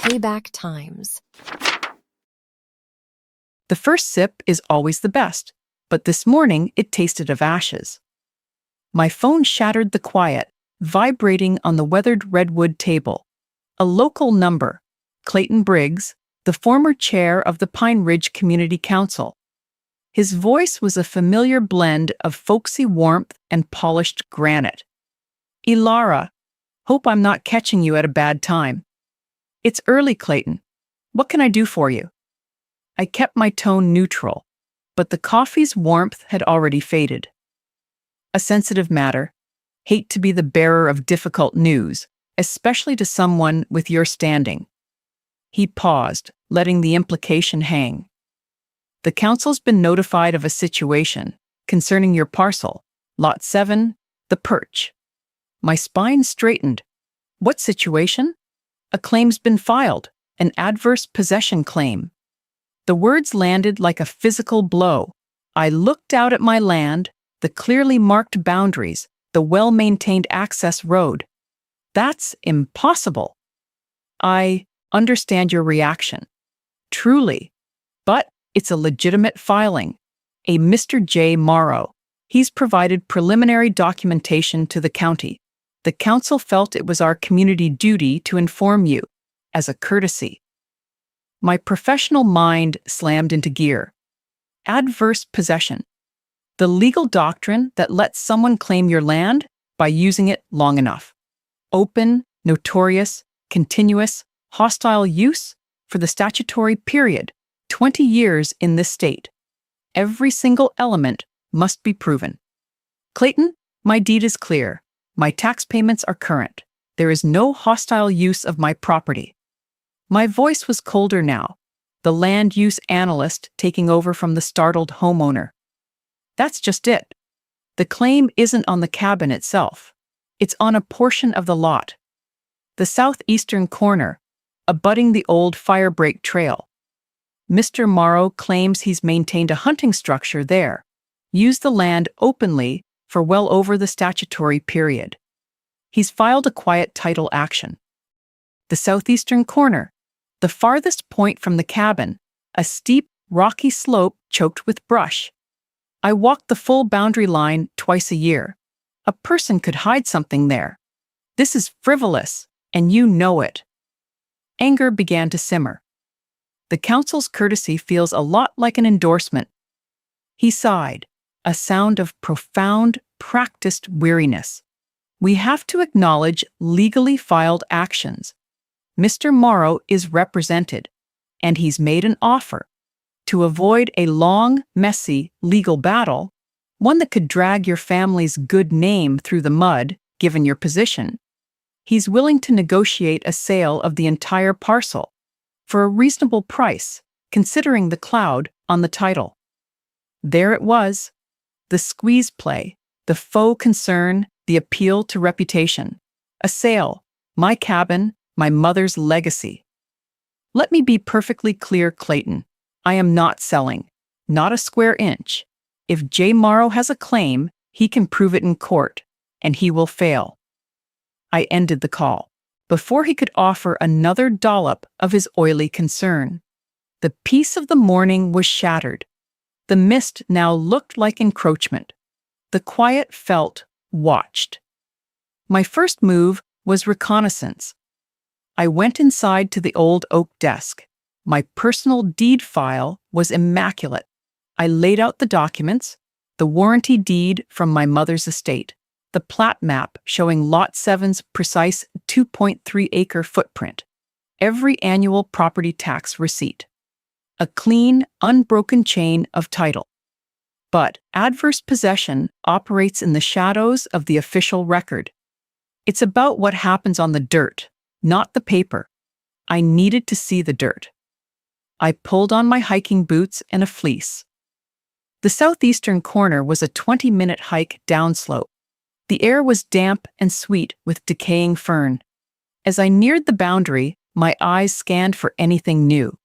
Payback times. The first sip is always the best, but this morning it tasted of ashes. My phone shattered the quiet, vibrating on the weathered redwood table. A local number, Clayton Briggs, the former chair of the Pine Ridge Community Council. His voice was a familiar blend of folksy warmth and polished granite. "Elara, hope I'm not catching you at a bad time." "It's early, Clayton. What can I do for you?" I kept my tone neutral, but the coffee's warmth had already faded. "A sensitive matter. Hate to be the bearer of difficult news, especially to someone with your standing." He paused, letting the implication hang. "The council's been notified of a situation concerning your parcel, Lot 7, the Perch." My spine straightened. "What situation?" "A claim's been filed, an adverse possession claim." The words landed like a physical blow. I looked out at my land, the clearly marked boundaries, the well-maintained access road. "That's impossible." "I understand your reaction. Truly. But it's a legitimate filing. A Mr. J. Morrow. He's provided preliminary documentation to the county. The council felt it was our community duty to inform you, as a courtesy." My professional mind slammed into gear. Adverse possession. The legal doctrine that lets someone claim your land by using it long enough. Open, notorious, continuous, hostile use for the statutory period, 20 years in this state. Every single element must be proven. "Clayton, my deed is clear. My tax payments are current. There is no hostile use of my property." My voice was colder now, the land use analyst taking over from the startled homeowner. "That's just it. The claim isn't on the cabin itself. It's on a portion of the lot. The southeastern corner, abutting the old firebreak trail. Mr. Morrow claims he's maintained a hunting structure there, used the land openly for well over the statutory period. He's filed a quiet title action. The southeastern corner, the farthest point from the cabin, a steep, rocky slope choked with brush. I walked the full boundary line twice a year. A person could hide something there. This is frivolous, and you know it." Anger began to simmer. The council's courtesy feels a lot like an endorsement. He sighed, a sound of profound, practiced weariness. "We have to acknowledge legally filed actions. Mr. Morrow is represented, and he's made an offer. To avoid a long, messy legal battle, one that could drag your family's good name through the mud, given your position, he's willing to negotiate a sale of the entire parcel for a reasonable price, considering the cloud on the title." There it was, the squeeze play, the faux concern, the appeal to reputation. A sale, my cabin, my mother's legacy. Let me be perfectly clear, Clayton. I am not selling, not a square inch. If J. Morrow has a claim, he can prove it in court, and he will fail. I ended the call before he could offer another dollop of his oily concern. The peace of the morning was shattered. The mist now looked like encroachment. The quiet felt watched. My first move was reconnaissance. I went inside to the old oak desk. My personal deed file was immaculate. I laid out the documents, the warranty deed from my mother's estate, the plat map showing Lot 7's precise 2.3-acre footprint, every annual property tax receipt. A clean, unbroken chain of title. But adverse possession operates in the shadows of the official record. It's about what happens on the dirt, not the paper. I needed to see the dirt. I pulled on my hiking boots and a fleece. The southeastern corner was a 20-minute hike downslope. The air was damp and sweet with decaying fern. As I neared the boundary, my eyes scanned for anything new.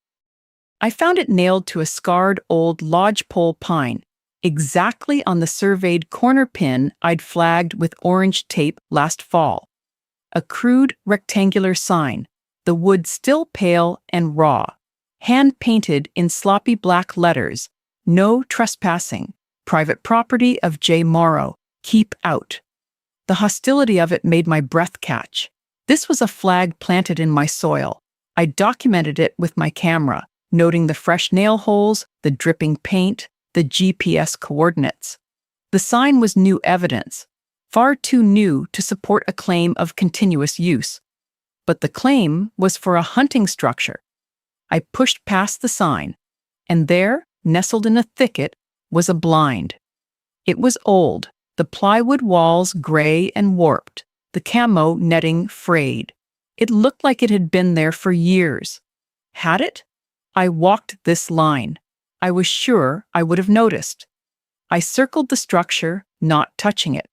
I found it nailed to a scarred old lodgepole pine, exactly on the surveyed corner pin I'd flagged with orange tape last fall. A crude rectangular sign, the wood still pale and raw, hand-painted in sloppy black letters, "No trespassing, private property of J. Morrow, keep out." The hostility of it made my breath catch. This was a flag planted in my soil. I documented it with my camera, noting the fresh nail holes, the dripping paint, the GPS coordinates. The sign was new evidence, far too new to support a claim of continuous use. But the claim was for a hunting structure. I pushed past the sign, and there, nestled in a thicket, was a blind. It was old, the plywood walls gray and warped, the camo netting frayed. It looked like it had been there for years. Had it? I walked this line. I was sure I would have noticed. I circled the structure, not touching it.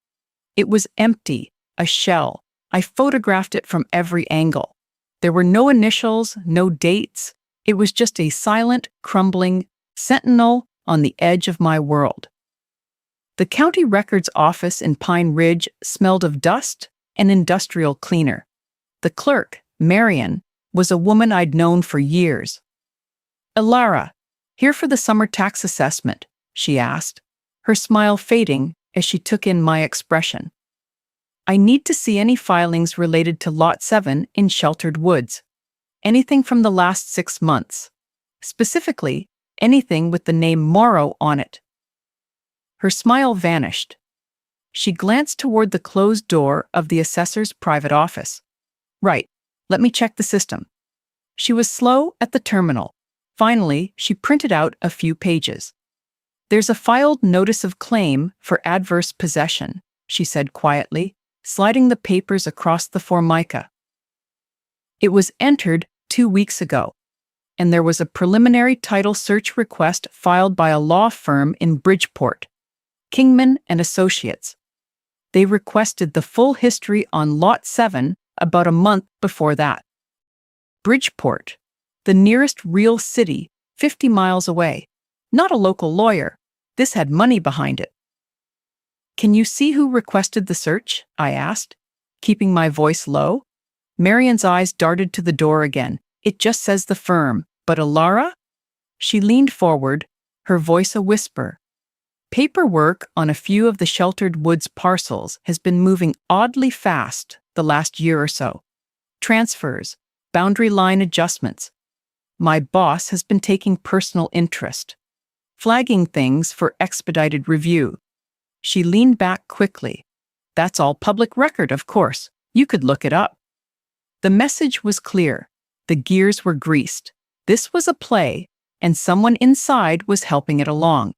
It was empty, a shell. I photographed it from every angle. There were no initials, no dates. It was just a silent, crumbling sentinel on the edge of my world. The county records office in Pine Ridge smelled of dust and industrial cleaner. The clerk, Marion, was a woman I'd known for years. "Elara, here for the summer tax assessment," she asked, her smile fading as she took in my expression. "I need to see any filings related to Lot 7 in Sheltered Woods. Anything from the last 6 months. Specifically, anything with the name Morrow on it." Her smile vanished. She glanced toward the closed door of the assessor's private office. "Right, let me check the system." She was slow at the terminal. Finally, she printed out a few pages. "There's a filed notice of claim for adverse possession," she said quietly, sliding the papers across the formica. "It was entered 2 weeks ago, and there was a preliminary title search request filed by a law firm in Bridgeport, Kingman and Associates. They requested the full history on Lot 7 about a month before that. Bridgeport, the nearest real city, 50 miles away. Not a local lawyer. This had money behind it." "Can you see who requested the search?" I asked, keeping my voice low. Marion's eyes darted to the door again. "It just says the firm, but Elara?" She leaned forward, her voice a whisper. "Paperwork on a few of the Sheltered Woods parcels has been moving oddly fast the last year or so. Transfers, boundary line adjustments. My boss has been taking personal interest, flagging things for expedited review." She leaned back quickly. "That's all public record, of course. You could look it up." The message was clear. The gears were greased. This was a play, and someone inside was helping it along.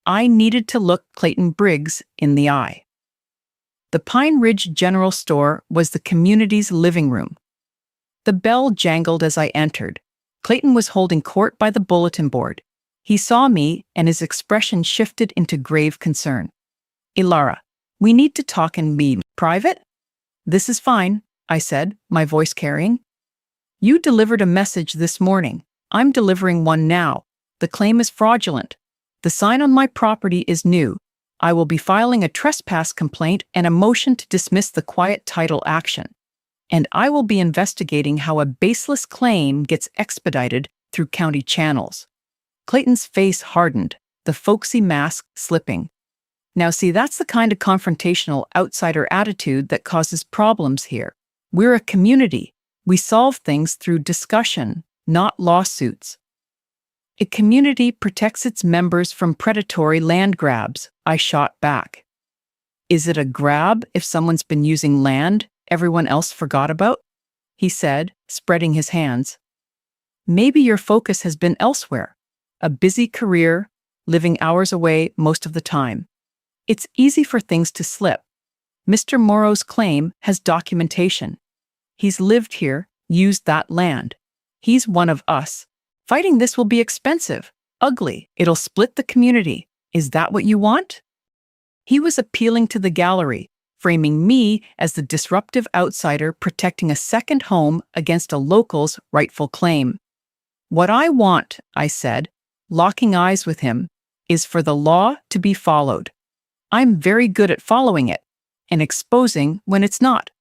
I needed to look Clayton Briggs in the eye. The Pine Ridge General Store was the community's living room. The bell jangled as I entered. Clayton was holding court by the bulletin board. He saw me, and his expression shifted into grave concern. "Elara, we need to talk and be private?" "This is fine," I said, my voice carrying. "You delivered a message this morning. I'm delivering one now. The claim is fraudulent. The sign on my property is new. I will be filing a trespass complaint and a motion to dismiss the quiet title action. And I will be investigating how a baseless claim gets expedited through county channels." Clayton's face hardened, the folksy mask slipping. "Now see, that's the kind of confrontational outsider attitude that causes problems here. We're a community. We solve things through discussion, not lawsuits." "A community protects its members from predatory land grabs," I shot back. "Is it a grab if someone's been using land everyone else forgot about?" he said, spreading his hands. "Maybe your focus has been elsewhere. A busy career, living hours away most of the time. It's easy for things to slip. Mr. Morrow's claim has documentation. He's lived here, used that land. He's one of us. Fighting this will be expensive, ugly. It'll split the community. Is that what you want?" He was appealing to the gallery, framing me as the disruptive outsider protecting a second home against a local's rightful claim. "What I want," I said, locking eyes with him, "is for the law to be followed. I'm very good at following it and exposing when it's not."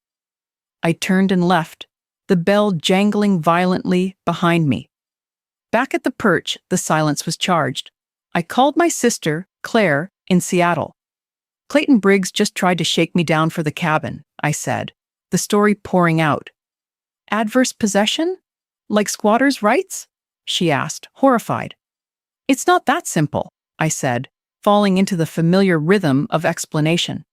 I turned and left, the bell jangling violently behind me. Back at the perch, the silence was charged. I called my sister, Claire, in Seattle. Clayton Briggs just tried to shake me down for the cabin, I said, the story pouring out. Adverse possession? Like squatters' rights? She asked, horrified. It's not that simple, I said, falling into the familiar rhythm of explanation.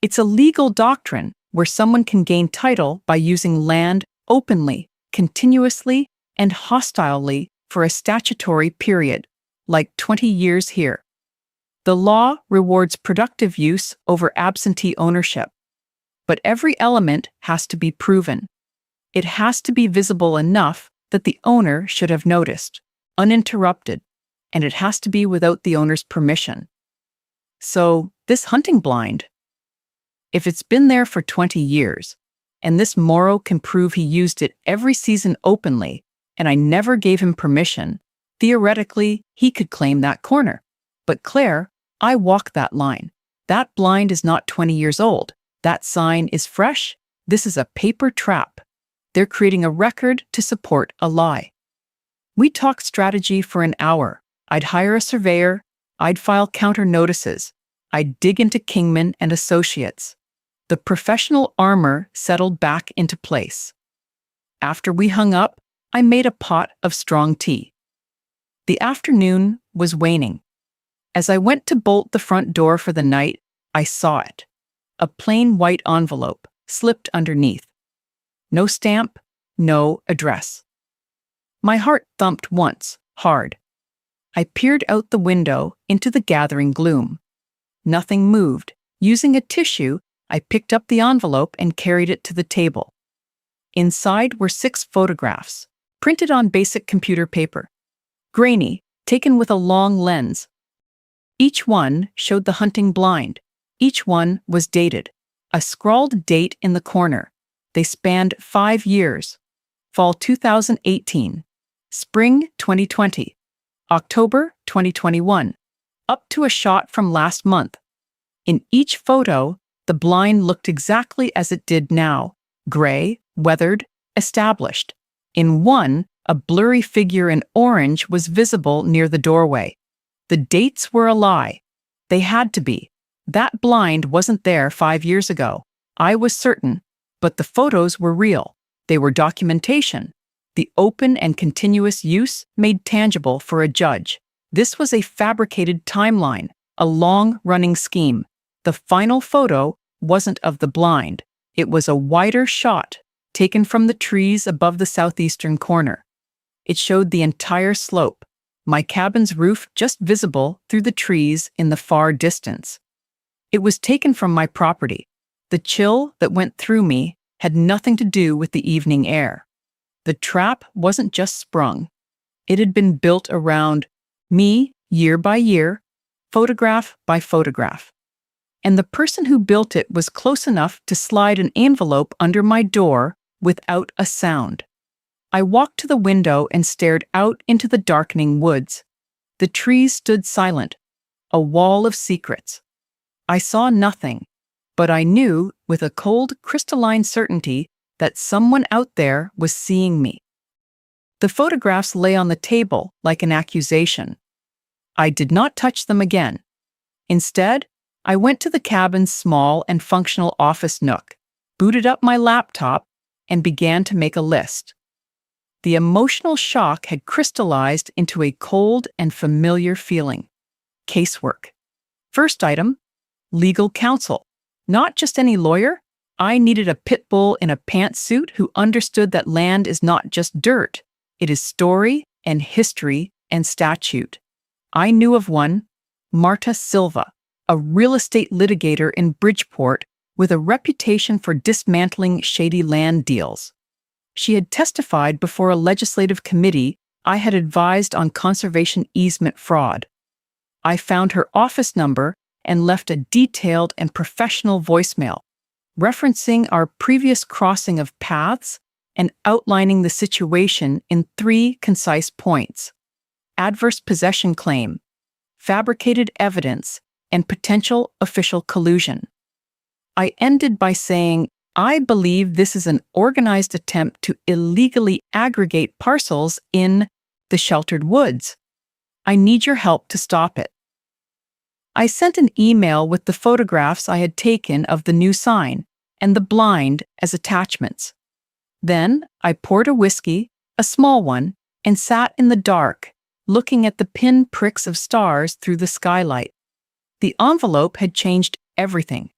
It's a legal doctrine where someone can gain title by using land openly, continuously, and hostilely for a statutory period, like 20 years here. The law rewards productive use over absentee ownership. But every element has to be proven. It has to be visible enough that the owner should have noticed, uninterrupted, and it has to be without the owner's permission. So, this hunting blind, if it's been there for 20 years, and this Morrow can prove he used it every season openly, and I never gave him permission, theoretically, he could claim that corner. But Claire, I walk that line. That blind is not 20 years old. That sign is fresh. This is a paper trap. They're creating a record to support a lie. We talked strategy for an hour. I'd hire a surveyor. I'd file counter notices. I'd dig into Kingman and Associates. The professional armor settled back into place. After we hung up, I made a pot of strong tea. The afternoon was waning. As I went to bolt the front door for the night, I saw it. A plain white envelope slipped underneath. No stamp, no address. My heart thumped once, hard. I peered out the window into the gathering gloom. Nothing moved. Using a tissue, I picked up the envelope and carried it to the table. Inside were 6 photographs, printed on basic computer paper. Grainy, taken with a long lens. Each one showed the hunting blind. Each one was dated. A scrawled date in the corner. They spanned 5 years. Fall 2018, Spring 2020, October 2021, up to a shot from last month. In each photo, the blind looked exactly as it did now, gray, weathered, established. In one, a blurry figure in orange was visible near the doorway. The dates were a lie. They had to be. That blind wasn't there 5 years ago. I was certain, but the photos were real. They were documentation. The open and continuous use made tangible for a judge. This was a fabricated timeline, a long-running scheme. The final photo wasn't of the blind. It was a wider shot, taken from the trees above the southeastern corner. It showed the entire slope, my cabin's roof just visible through the trees in the far distance. It was taken from my property. The chill that went through me had nothing to do with the evening air. The trap wasn't just sprung. It had been built around me year by year, photograph by photograph. And the person who built it was close enough to slide an envelope under my door without a sound. I walked to the window and stared out into the darkening woods. The trees stood silent, a wall of secrets. I saw nothing, but I knew with a cold, crystalline certainty that someone out there was seeing me. The photographs lay on the table like an accusation. I did not touch them again. Instead, I went to the cabin's small and functional office nook, booted up my laptop, and began to make a list. The emotional shock had crystallized into a cold and familiar feeling. Casework. First item, legal counsel. Not just any lawyer. I needed a pit bull in a pantsuit who understood that land is not just dirt. It is story and history and statute. I knew of one, Marta Silva, a real estate litigator in Bridgeport with a reputation for dismantling shady land deals. She had testified before a legislative committee I had advised on conservation easement fraud. I found her office number and left a detailed and professional voicemail, referencing our previous crossing of paths and outlining the situation in 3 concise points: adverse possession claim, fabricated evidence, and potential official collusion. I ended by saying, I believe this is an organized attempt to illegally aggregate parcels in the sheltered woods. I need your help to stop it." I sent an email with the photographs I had taken of the new sign and the blind as attachments. Then I poured a whiskey, a small one, and sat in the dark, looking at the pin-pricks of stars through the skylight. The envelope had changed everything.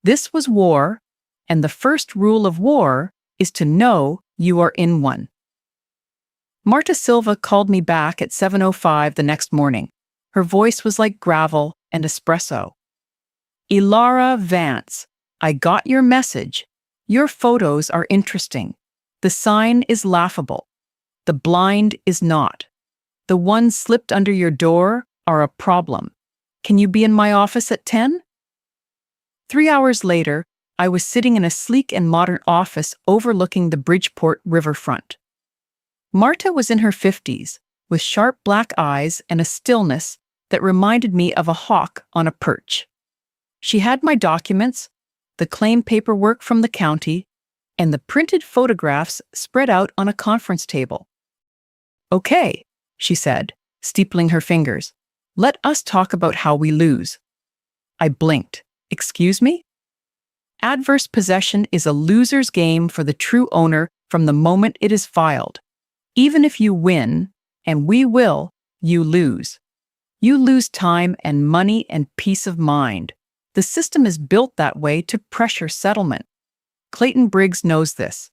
This was war, and the first rule of war is to know you are in one. Marta Silva called me back at 7:05 the next morning. Her voice was like gravel and espresso. "Elara Vance, I got your message. Your photos are interesting. The sign is laughable. The blind is not. The ones slipped under your door are a problem. Can you be in my office at 10? 3 hours later, I was sitting in a sleek and modern office overlooking the Bridgeport riverfront. Marta was in her 50s, with sharp black eyes and a stillness that reminded me of a hawk on a perch. She had my documents, the claim paperwork from the county, and the printed photographs spread out on a conference table. "Okay," she said, steepling her fingers. "Let us talk about how we lose." I blinked. "Excuse me?" Adverse possession is a loser's game for the true owner from the moment it is filed. Even if you win, and we will, you lose. You lose time and money and peace of mind. The system is built that way to pressure settlement. Clayton Briggs knows this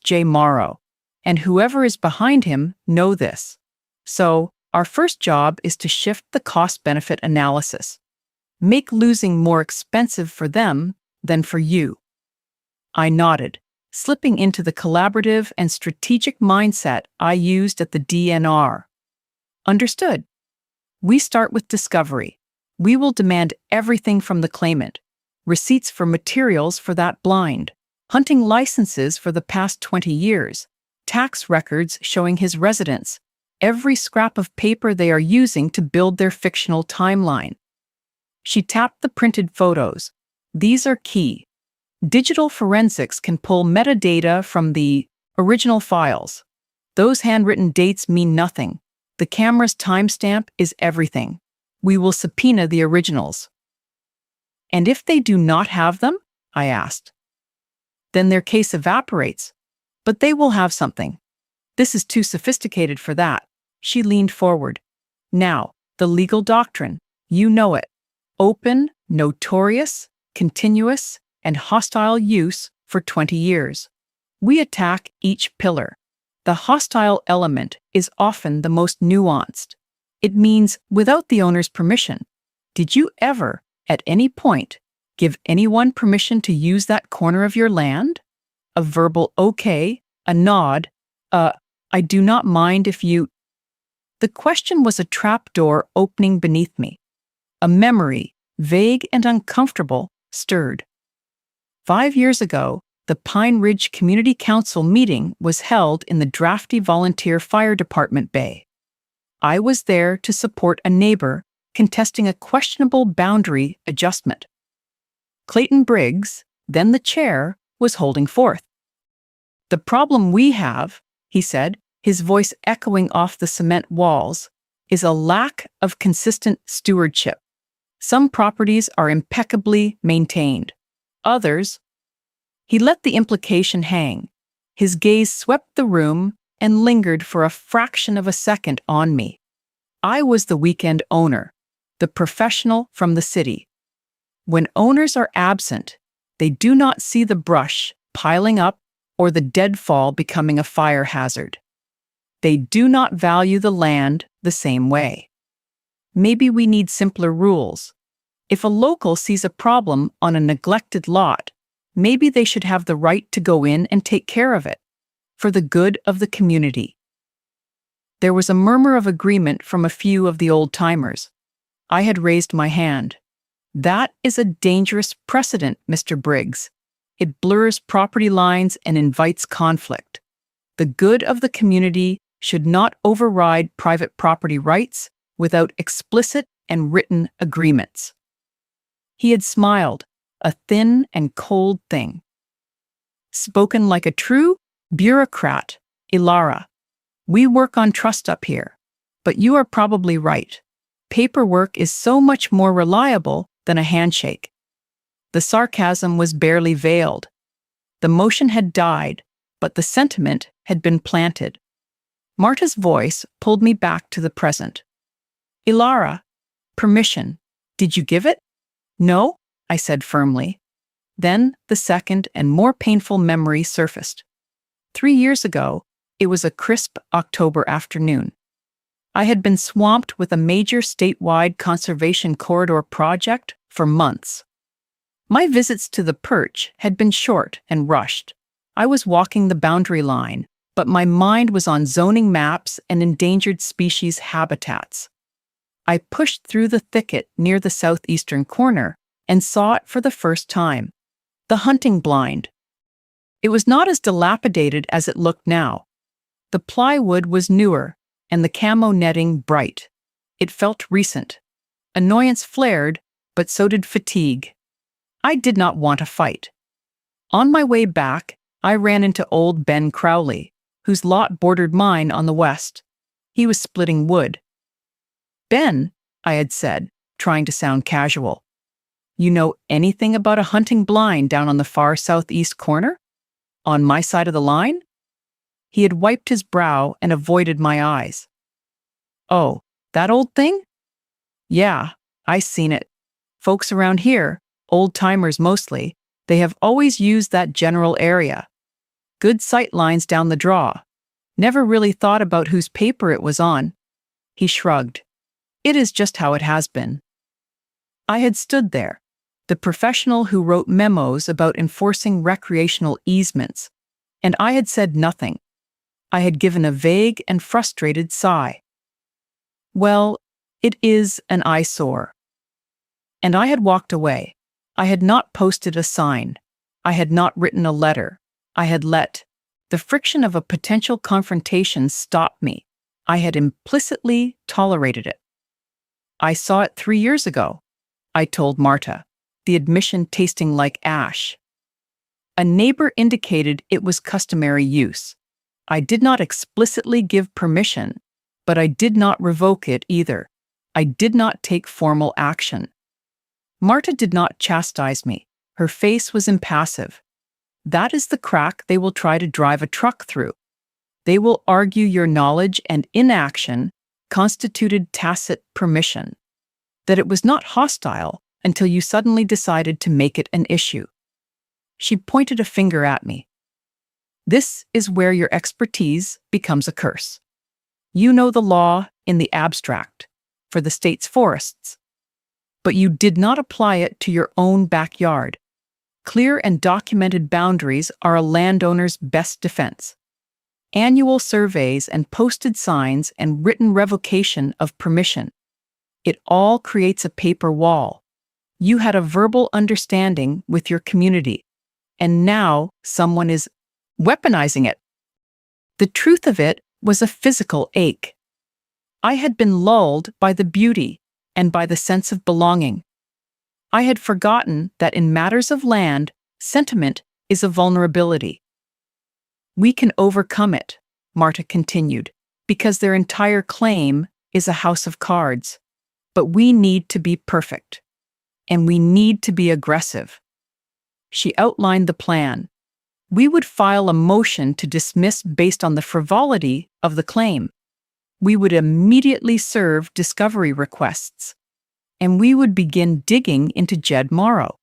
J. Morrow, and whoever is behind him know this. So, our first job is to shift the cost-benefit analysis. Make losing more expensive for them than for you. I nodded, slipping into the collaborative and strategic mindset I used at the DNR. Understood. We start with discovery. We will demand everything from the claimant. Receipts for materials for that blind. Hunting licenses for the past 20 years. Tax records showing his residence. Every scrap of paper they are using to build their fictional timeline. She tapped the printed photos. These are key. Digital forensics can pull metadata from the original files. Those handwritten dates mean nothing. The camera's timestamp is everything. We will subpoena the originals. "And if they do not have them?" I asked. "Then their case evaporates. But they will have something. This is too sophisticated for that." She leaned forward. "Now, the legal doctrine. You know it. Open, notorious, continuous, and hostile use for 20 years. We attack each pillar. The hostile element is often the most nuanced. It means without the owner's permission. Did you ever, at any point, give anyone permission to use that corner of your land? A verbal okay, a nod, I do not mind if you... The question was a trapdoor opening beneath me. A memory, vague and uncomfortable, stirred. 5 years ago, the Pine Ridge Community Council meeting was held in the drafty volunteer fire department bay. I was there to support a neighbor contesting a questionable boundary adjustment. Clayton Briggs, then the chair, was holding forth. "The problem we have," he said, his voice echoing off the cement walls, "is a lack of consistent stewardship. Some properties are impeccably maintained. Others..." He let the implication hang. His gaze swept the room and lingered for a fraction of a second on me. I was the weekend owner, the professional from the city. When owners are absent, they do not see the brush piling up or the deadfall becoming a fire hazard. They do not value the land the same way. Maybe we need simpler rules. If a local sees a problem on a neglected lot, maybe they should have the right to go in and take care of it, for the good of the community. There was a murmur of agreement from a few of the old-timers. I had raised my hand. "That is a dangerous precedent, Mr. Briggs. It blurs property lines and invites conflict. The good of the community should not override private property rights without explicit and written agreements." He had smiled, a thin and cold thing. spoken like a true bureaucrat. Elara, we work on trust up here. But you are probably right. Paperwork is so much more reliable than a handshake. The sarcasm was barely veiled. The motion had died, but the sentiment had been planted. Marta's voice pulled me back to the present. Elara, permission. Did you give it? No, I said firmly. Then the second and more painful memory surfaced. 3 years ago, it was a crisp October afternoon. I had been swamped with a major statewide conservation corridor project for months. My visits to the perch had been short and rushed. I was walking the boundary line, but my mind was on zoning maps and endangered species habitats. I pushed through the thicket near the southeastern corner and saw it for the first time. The hunting blind. It was not as dilapidated as it looked now. The plywood was newer, and the camo netting bright. It felt recent. Annoyance flared, but so did fatigue. I did not want to fight. On my way back, I ran into old Ben Crowley, whose lot bordered mine on the west. He was splitting wood. Ben, I had said, trying to sound casual, you know anything about a hunting blind down on the far southeast corner? On my side of the line? He had wiped his brow and avoided my eyes. Oh, that old thing? Yeah, I seen it. Folks around here, old-timers mostly, they have always used that general area. Good sight lines down the draw. Never really thought about whose paper it was on. He shrugged. It is just how it has been. I had stood there, the professional who wrote memos about enforcing recreational easements, and I had said nothing. I had given a vague and frustrated sigh. Well, it is an eyesore. And I had walked away. I had not posted a sign. I had not written a letter. I had let the friction of a potential confrontation stop me. I had implicitly tolerated it. I saw it 3 years ago, I told Marta, the admission tasting like ash. A neighbor indicated it was customary use. I did not explicitly give permission, but I did not revoke it either. I did not take formal action. Marta did not chastise me. Her face was impassive. That is the crack they will try to drive a truck through. They will argue your knowledge and inaction constituted tacit permission, that it was not hostile until you suddenly decided to make it an issue. She pointed a finger at me. This is where your expertise becomes a curse. You know the law in the abstract, for the state's forests, but you did not apply it to your own backyard. Clear and documented boundaries are a landowner's best defense. Annual surveys and posted signs and written revocation of permission. It all creates a paper wall. You had a verbal understanding with your community, and now someone is weaponizing it. The truth of it was a physical ache. I had been lulled by the beauty and by the sense of belonging. I had forgotten that in matters of land, sentiment is a vulnerability. We can overcome it, Marta continued, because their entire claim is a house of cards. But we need to be perfect. And we need to be aggressive. She outlined the plan. We would file a motion to dismiss based on the frivolity of the claim. We would immediately serve discovery requests. And we would begin digging into Jed Morrow.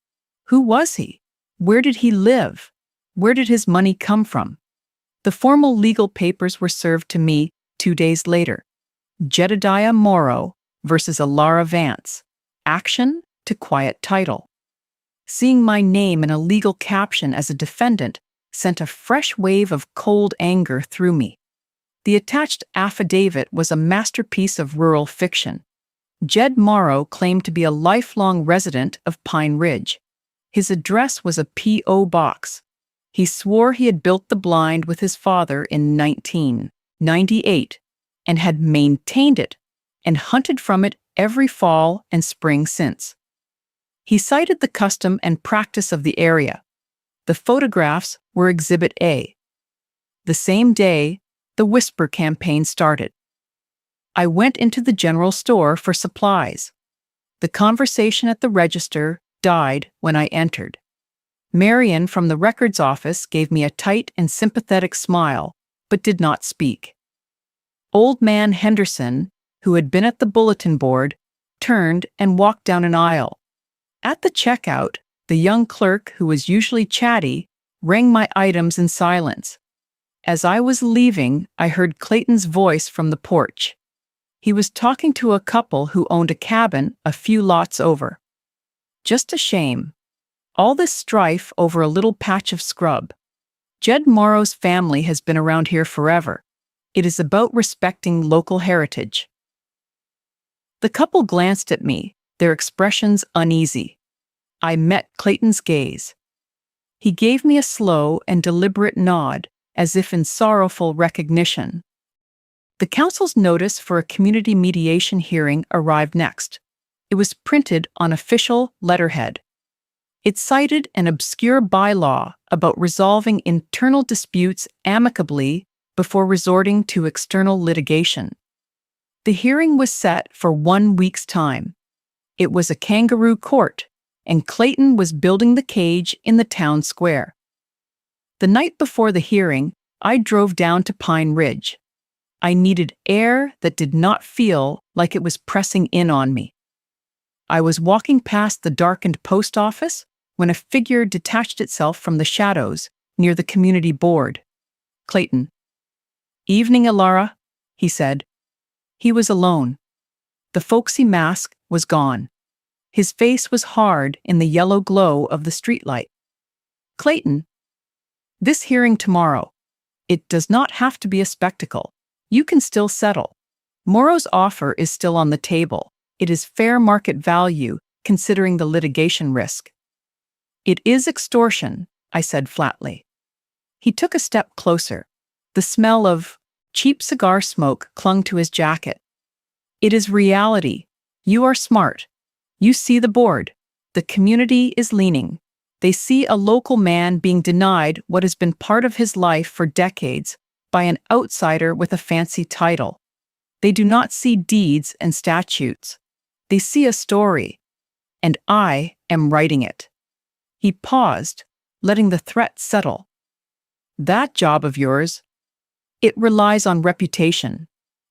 Who was he? Where did he live? Where did his money come from? The formal legal papers were served to me 2 days later. Jedediah Morrow versus Elara Vance. Action to quiet title. Seeing my name in a legal caption as a defendant sent a fresh wave of cold anger through me. The attached affidavit was a masterpiece of rural fiction. Jed Morrow claimed to be a lifelong resident of Pine Ridge. His address was a P.O. box. He swore he had built the blind with his father in 1998 and had maintained it and hunted from it every fall and spring since. He cited the custom and practice of the area. The photographs were Exhibit A. The same day, the Whisper campaign started. I went into the general store for supplies. The conversation at the register died when I entered. Marion from the records office gave me a tight and sympathetic smile, but did not speak. Old man Henderson, who had been at the bulletin board, turned and walked down an aisle. At the checkout, the young clerk, who was usually chatty, rang my items in silence. As I was leaving, I heard Clayton's voice from the porch. He was talking to a couple who owned a cabin a few lots over. Just a shame. All this strife over a little patch of scrub. Jed Morrow's family has been around here forever. It is about respecting local heritage. The couple glanced at me, their expressions uneasy. I met Clayton's gaze. He gave me a slow and deliberate nod, as if in sorrowful recognition. The council's notice for a community mediation hearing arrived next. It was printed on official letterhead. It cited an obscure bylaw about resolving internal disputes amicably before resorting to external litigation. The hearing was set for 1 week's time. It was a kangaroo court, and Clayton was building the cage in the town square. The night before the hearing, I drove down to Pine Ridge. I needed air that did not feel like it was pressing in on me. I was walking past the darkened post office when a figure detached itself from the shadows near the community board. Clayton. "Evening, Elara," he said. He was alone. The folksy mask was gone. His face was hard in the yellow glow of the streetlight. "Clayton, this hearing tomorrow. It does not have to be a spectacle. You can still settle. Morrow's offer is still on the table. It is fair market value, considering the litigation risk." "It is extortion," I said flatly. He took a step closer. The smell of cheap cigar smoke clung to his jacket. "It is reality. You are smart. You see the board. The community is leaning. They see a local man being denied what has been part of his life for decades by an outsider with a fancy title. They do not see deeds and statutes. They see a story, and I am writing it." He paused, letting the threat settle. "That job of yours, it relies on reputation,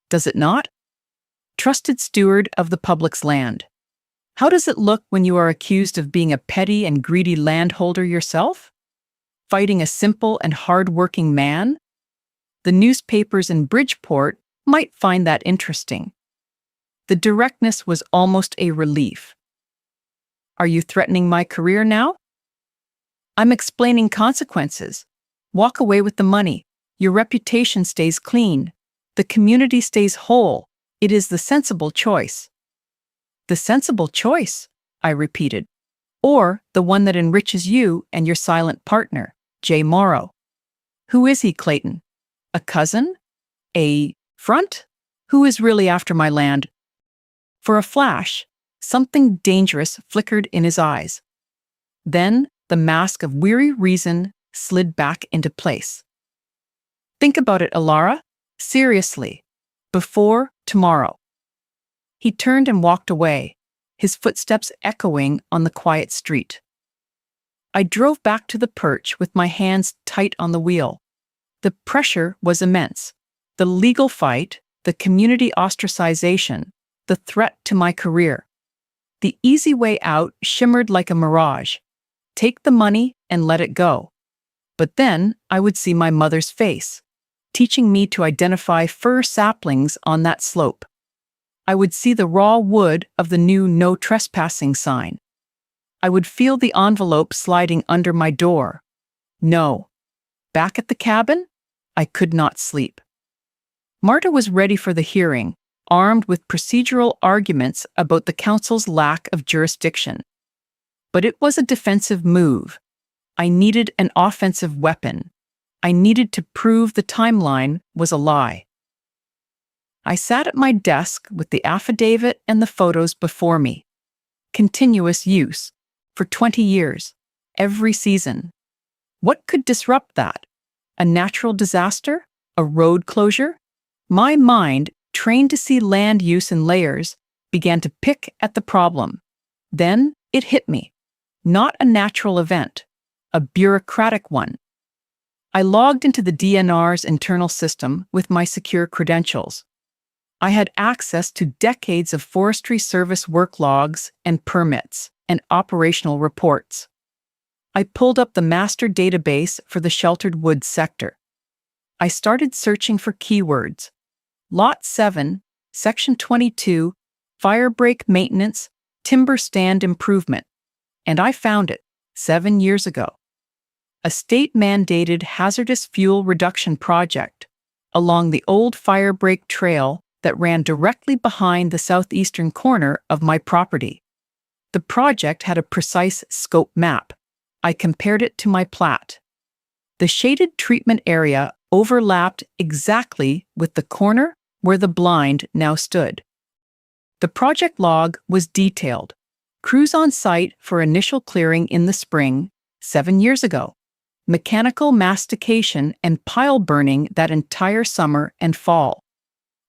does it not? Trusted steward of the public's land. How does it look when you are accused of being a petty and greedy landholder yourself? Fighting a simple and hard-working man? The newspapers in Bridgeport might find that interesting." The directness was almost a relief. "Are you threatening my career now?" "I'm explaining consequences. Walk away with the money. Your reputation stays clean. The community stays whole. It is the sensible choice." "The sensible choice," I repeated. "Or the one that enriches you and your silent partner, Jay Morrow." "Who is he, Clayton? A cousin? A front? Who is really after my land?" For a flash, something dangerous flickered in his eyes. Then the mask of weary reason slid back into place. "Think about it, Elara. Seriously. Before tomorrow." He turned and walked away, his footsteps echoing on the quiet street. I drove back to the perch with my hands tight on the wheel. The pressure was immense. The legal fight, the community ostracization, the threat to my career. The easy way out shimmered like a mirage. Take the money and let it go. But then I would see my mother's face, teaching me to identify fir saplings on that slope. I would see the raw wood of the new no trespassing sign. I would feel the envelope sliding under my door. No. Back at the cabin, I could not sleep. Marta was ready for the hearing, armed with procedural arguments about the council's lack of jurisdiction. But it was a defensive move. I needed an offensive weapon. I needed to prove the timeline was a lie. I sat at my desk with the affidavit and the photos before me. Continuous use, for 20 years, every season. What could disrupt that? A natural disaster? A road closure? My mind, trained to see land use in layers, began to pick at the problem. Then it hit me. Not a natural event, a bureaucratic one. I logged into the DNR's internal system with my secure credentials. I had access to decades of Forestry Service work logs and permits and operational reports. I pulled up the master database for the sheltered woods sector. I started searching for keywords. Lot 7, Section 22, firebreak maintenance, timber stand improvement. And I found it 7 years ago. A state-mandated hazardous fuel reduction project along the old firebreak trail that ran directly behind the southeastern corner of my property. The project had a precise scope map. I compared it to my plat. The shaded treatment area overlapped exactly with the corner where the blind now stood. The project log was detailed. Crews on site for initial clearing in the spring, 7 years ago. Mechanical mastication and pile burning that entire summer and fall.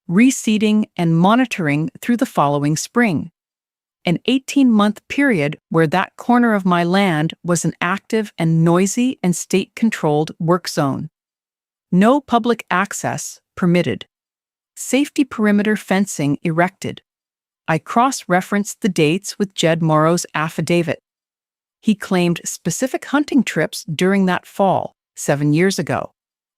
Reseeding and monitoring through the following spring. An 18-month period where that corner of my land was an active and noisy and state-controlled work zone. No public access permitted. Safety perimeter fencing erected. I cross-referenced the dates with Jed Morrow's affidavit. He claimed specific hunting trips during that fall, 7 years ago.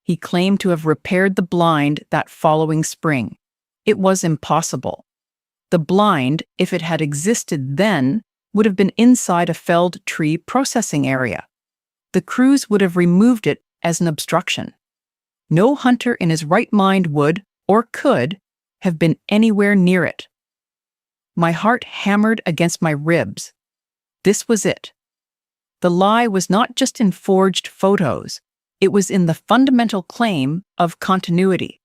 He claimed to have repaired the blind that following spring. It was impossible. The blind, if it had existed then, would have been inside a felled tree processing area. The crews would have removed it as an obstruction. No hunter in his right mind would, or could, have been anywhere near it. My heart hammered against my ribs. This was it. The lie was not just in forged photos, it was in the fundamental claim of continuity.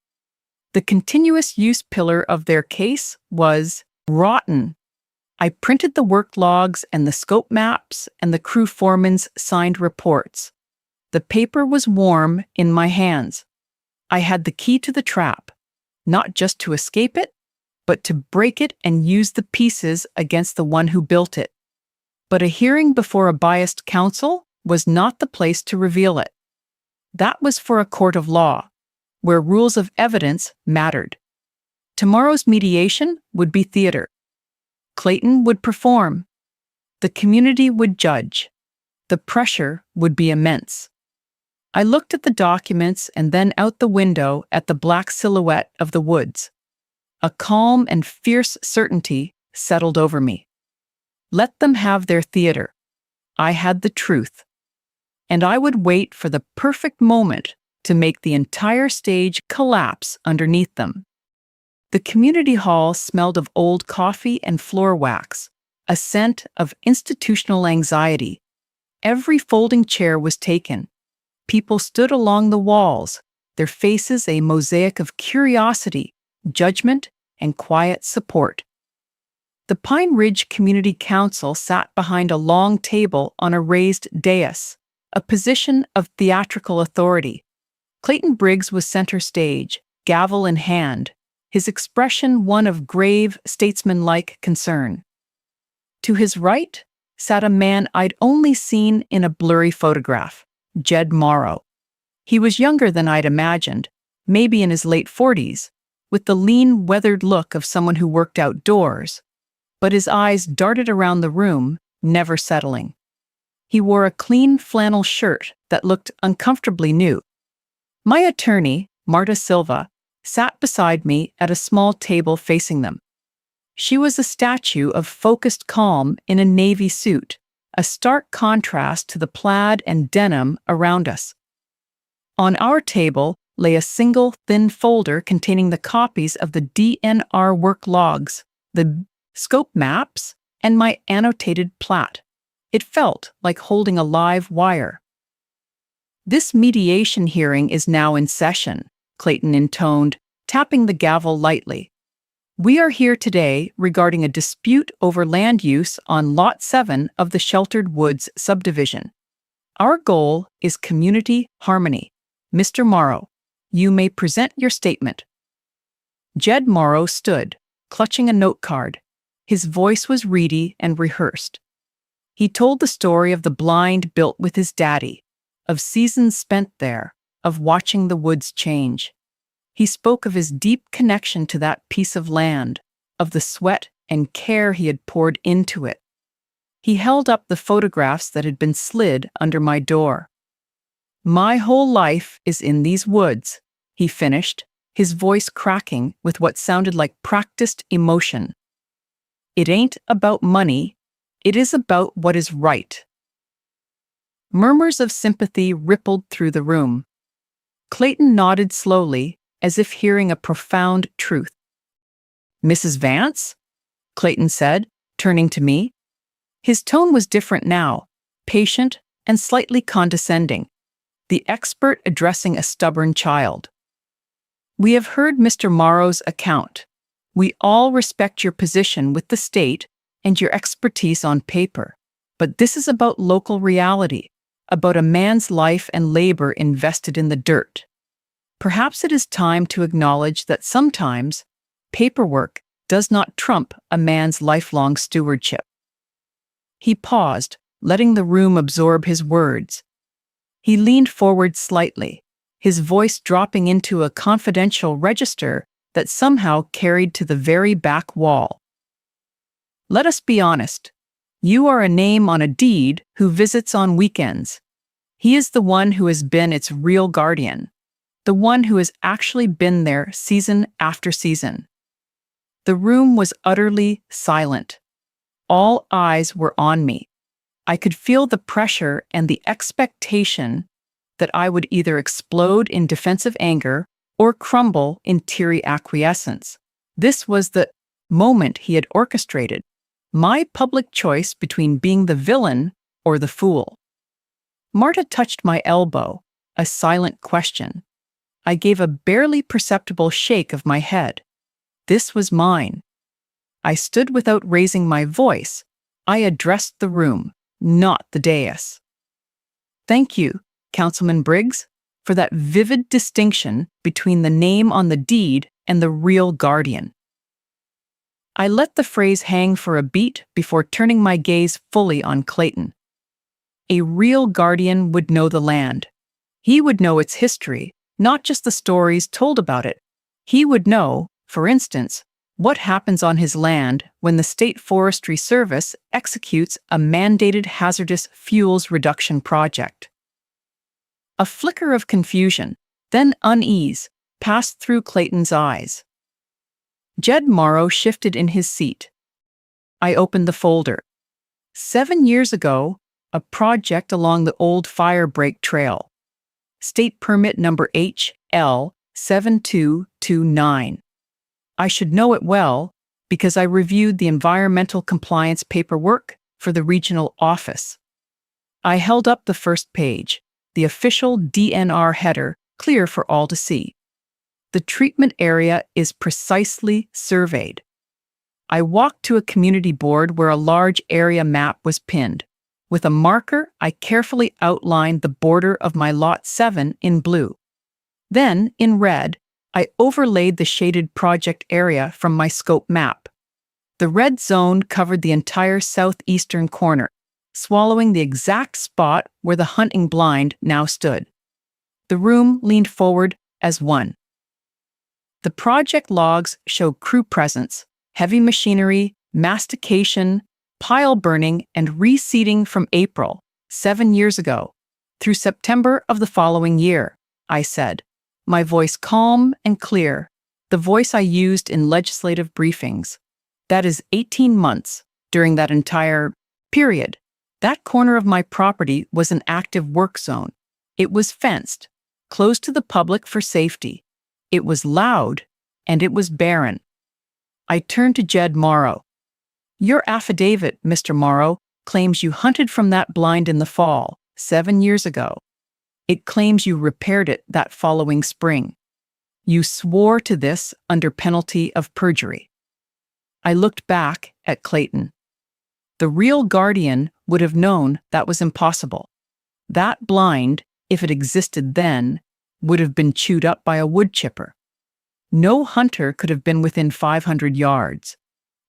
The continuous use pillar of their case was rotten. I printed the work logs and the scope maps and the crew foreman's signed reports. The paper was warm in my hands. I had the key to the trap, not just to escape it, but to break it and use the pieces against the one who built it. But a hearing before a biased counsel was not the place to reveal it. That was for a court of law, where rules of evidence mattered. Tomorrow's mediation would be theater. Clayton would perform. The community would judge. The pressure would be immense. I looked at the documents and then out the window at the black silhouette of the woods. A calm and fierce certainty settled over me. Let them have their theater. I had the truth. And I would wait for the perfect moment to make the entire stage collapse underneath them. The community hall smelled of old coffee and floor wax, a scent of institutional anxiety. Every folding chair was taken. People stood along the walls, their faces a mosaic of curiosity, judgment, and quiet support. The Pine Ridge Community Council sat behind a long table on a raised dais, a position of theatrical authority. Clayton Briggs was center stage, gavel in hand, his expression one of grave, statesmanlike concern. To his right sat a man I'd only seen in a blurry photograph, Jed Morrow. He was younger than I'd imagined, maybe in his late 40s, with the lean, weathered look of someone who worked outdoors, but his eyes darted around the room, never settling. He wore a clean flannel shirt that looked uncomfortably new. My attorney, Marta Silva, sat beside me at a small table facing them. She was a statue of focused calm in a navy suit, a stark contrast to the plaid and denim around us. On our table lay a single thin folder containing the copies of the DNR work logs, the scope maps, and my annotated plat. It felt like holding a live wire. "This mediation hearing is now in session," Clayton intoned, tapping the gavel lightly. "We are here today regarding a dispute over land use on Lot 7 of the Sheltered Woods subdivision. Our goal is community harmony. Mr. Morrow, you may present your statement. Jed Morrow stood, clutching a note card. His voice was reedy and rehearsed. He told the story of the blind built with his daddy, of seasons spent there, of watching the woods change. He spoke of his deep connection to that piece of land, of the sweat and care he had poured into it. He held up the photographs that had been slid under my door. My whole life is in these woods, he finished, his voice cracking with what sounded like practiced emotion. It ain't about money, it is about what is right. Murmurs of sympathy rippled through the room. Clayton nodded slowly, as if hearing a profound truth. Mrs. Vance? Clayton said, turning to me. His tone was different now, patient and slightly condescending, the expert addressing a stubborn child. We have heard Mr. Morrow's account. We all respect your position with the state and your expertise on paper, but this is about local reality, about a man's life and labor invested in the dirt. Perhaps it is time to acknowledge that sometimes paperwork does not trump a man's lifelong stewardship. He paused, letting the room absorb his words. He leaned forward slightly, his voice dropping into a confidential register that somehow carried to the very back wall. Let us be honest. You are a name on a deed who visits on weekends. He is the one who has been its real guardian, the one who has actually been there season after season. The room was utterly silent. All eyes were on me. I could feel the pressure and the expectation that I would either explode in defensive anger or crumble in teary acquiescence. This was the moment he had orchestrated, my public choice between being the villain or the fool. Marta touched my elbow, a silent question. I gave a barely perceptible shake of my head. This was mine. I stood without raising my voice. I addressed the room, not the dais. Thank you, Councilman Briggs, for that vivid distinction between the name on the deed and the real guardian. I let the phrase hang for a beat before turning my gaze fully on Clayton. A real guardian would know the land. He would know its history, not just the stories told about it. He would know, for instance, what happens on his land when the State Forestry Service executes a mandated hazardous fuels reduction project. A flicker of confusion, then unease, passed through Clayton's eyes. Jed Morrow shifted in his seat. I opened the folder. 7 years ago, a project along the old fire break trail. State permit number HL7229. I should know it well because I reviewed the environmental compliance paperwork for the regional office. I held up the first page, the official DNR header, clear for all to see. The treatment area is precisely surveyed. I walked to a community board where a large area map was pinned. With a marker, I carefully outlined the border of my Lot 7 in blue. Then, in red, I overlaid the shaded project area from my scope map. The red zone covered the entire southeastern corner, swallowing the exact spot where the hunting blind now stood. The room leaned forward as one. The project logs show crew presence, heavy machinery, mastication, pile burning, and reseeding from April, 7 years ago, through September of the following year, I said, my voice calm and clear, the voice I used in legislative briefings. That is 18 months during that entire period. That corner of my property was an active work zone. It was fenced, closed to the public for safety. It was loud, and it was barren. I turned to Jed Morrow. Your affidavit, Mr. Morrow, claims you hunted from that blind in the fall, 7 years ago. It claims you repaired it that following spring. You swore to this under penalty of perjury. I looked back at Clayton. The real guardian would have known that was impossible. That blind, if it existed then, would have been chewed up by a wood chipper. No hunter could have been within 500 yards.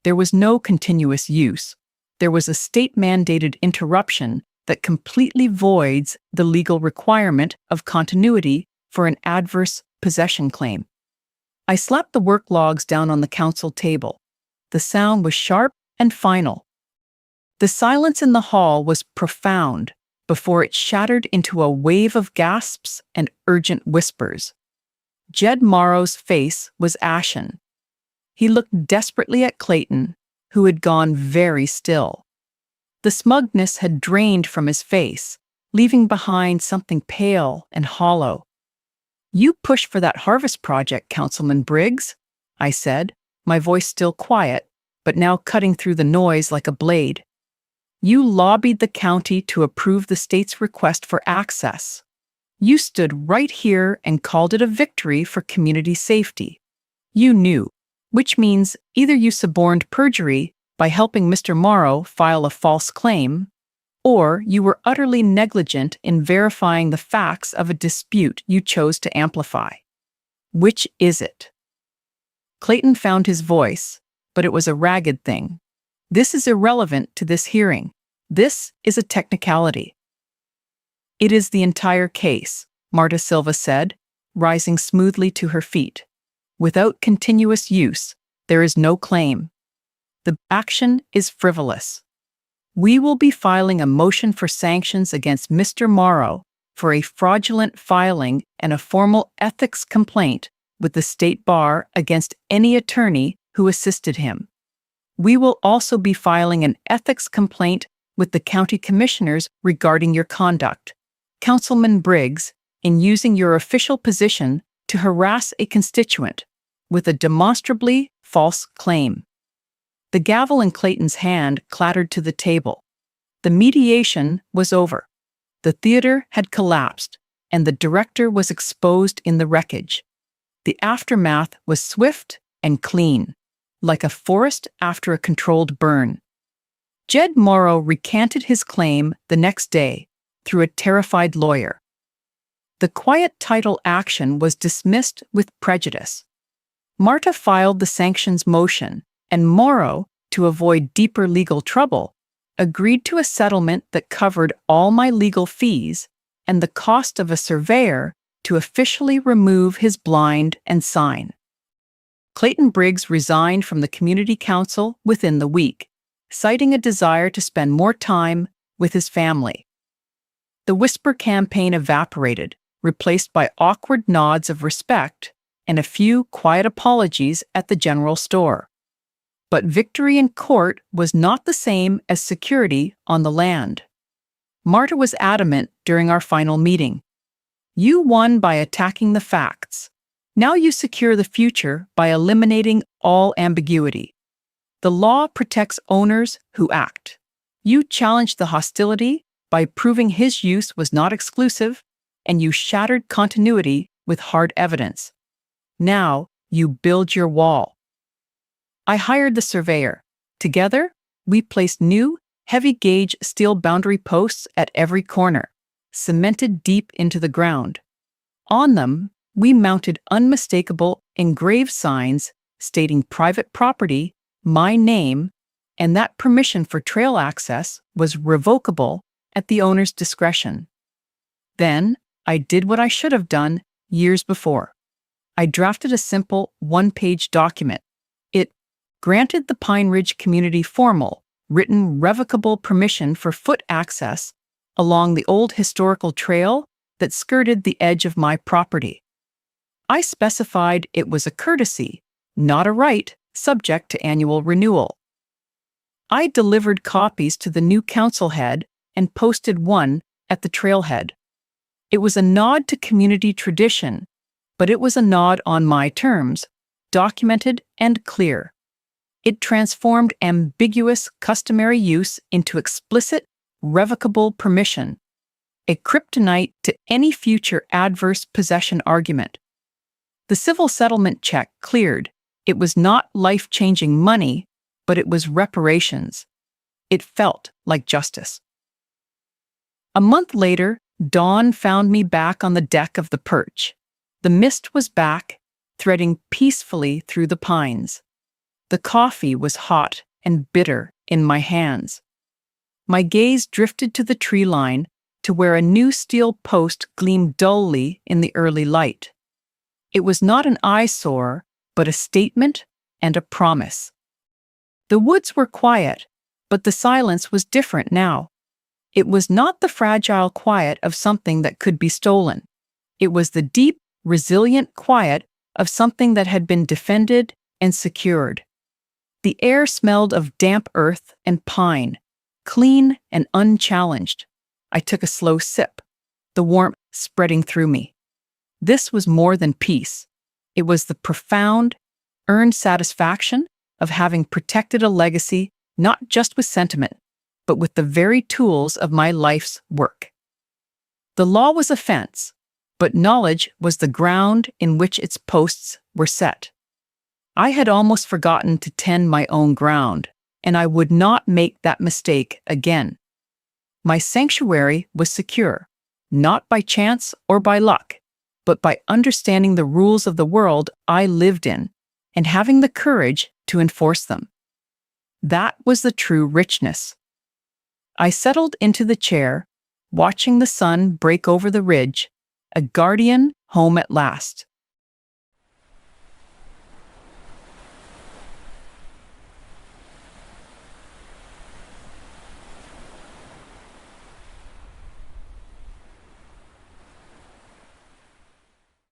There was no continuous use. There was a state-mandated interruption that completely voids the legal requirement of continuity for an adverse possession claim. I slapped the work logs down on the council table. The sound was sharp and final. The silence in the hall was profound before it shattered into a wave of gasps and urgent whispers. Jed Morrow's face was ashen. He looked desperately at Clayton, who had gone very still. The smugness had drained from his face, leaving behind something pale and hollow. "You pushed for that harvest project, Councilman Briggs," I said, my voice still quiet, but now cutting through the noise like a blade. "You lobbied the county to approve the state's request for access. You stood right here and called it a victory for community safety. You knew, which means either you suborned perjury by helping Mr. Morrow file a false claim, or you were utterly negligent in verifying the facts of a dispute you chose to amplify. Which is it?" Clayton found his voice, but it was a ragged thing. "This is irrelevant to this hearing. This is a technicality." "It is the entire case," Marta Silva said, rising smoothly to her feet. "Without continuous use, there is no claim. The action is frivolous. We will be filing a motion for sanctions against Mr. Morrow for a fraudulent filing and a formal ethics complaint with the state bar against any attorney who assisted him. We will also be filing an ethics complaint with the county commissioners regarding your conduct, Councilman Briggs, in using your official position to harass a constituent with a demonstrably false claim." The gavel in Clayton's hand clattered to the table. The mediation was over. The theater had collapsed, and the director was exposed in the wreckage. The aftermath was swift and clean, like a forest after a controlled burn. Jed Morrow recanted his claim the next day through a terrified lawyer. The quiet title action was dismissed with prejudice. Marta filed the sanctions motion, and Morrow, to avoid deeper legal trouble, agreed to a settlement that covered all my legal fees and the cost of a surveyor to officially remove his blind and sign. Clayton Briggs resigned from the community council within the week, citing a desire to spend more time with his family. The whisper campaign evaporated, replaced by awkward nods of respect and a few quiet apologies at the general store. But victory in court was not the same as security on the land. Marta was adamant during our final meeting. "You won by attacking the facts. Now you secure the future by eliminating all ambiguity. The law protects owners who act. You challenged the hostility by proving his use was not exclusive, and you shattered continuity with hard evidence. Now you build your wall." I hired the surveyor. Together, we placed new, heavy-gauge steel boundary posts at every corner, cemented deep into the ground. On them, we mounted unmistakable engraved signs stating private property, my name, and that permission for trail access was revocable at the owner's discretion. Then, I did what I should have done years before. I drafted a simple one-page document. It granted the Pine Ridge community formal, written revocable permission for foot access along the old historical trail that skirted the edge of my property. I specified it was a courtesy, not a right, subject to annual renewal. I delivered copies to the new council head and posted one at the trailhead. It was a nod to community tradition, but it was a nod on my terms, documented and clear. It transformed ambiguous customary use into explicit, revocable permission, a kryptonite to any future adverse possession argument. The civil settlement check cleared. It was not life-changing money, but it was reparations. It felt like justice. A month later, Dawn found me back on the deck of the perch. The mist was back, threading peacefully through the pines. The coffee was hot and bitter in my hands. My gaze drifted to the tree line, to where a new steel post gleamed dully in the early light. It was not an eyesore, but a statement and a promise. The woods were quiet, but the silence was different now. It was not the fragile quiet of something that could be stolen. It was the deep, resilient quiet of something that had been defended and secured. The air smelled of damp earth and pine, clean and unchallenged. I took a slow sip, the warmth spreading through me. This was more than peace. It was the profound, earned satisfaction of having protected a legacy not just with sentiment, but with the very tools of my life's work. The law was a fence, but knowledge was the ground in which its posts were set. I had almost forgotten to tend my own ground, and I would not make that mistake again. My sanctuary was secure, not by chance or by luck, but by understanding the rules of the world I lived in and having the courage to enforce them. That was the true richness. I settled into the chair, watching the sun break over the ridge, a guardian home at last.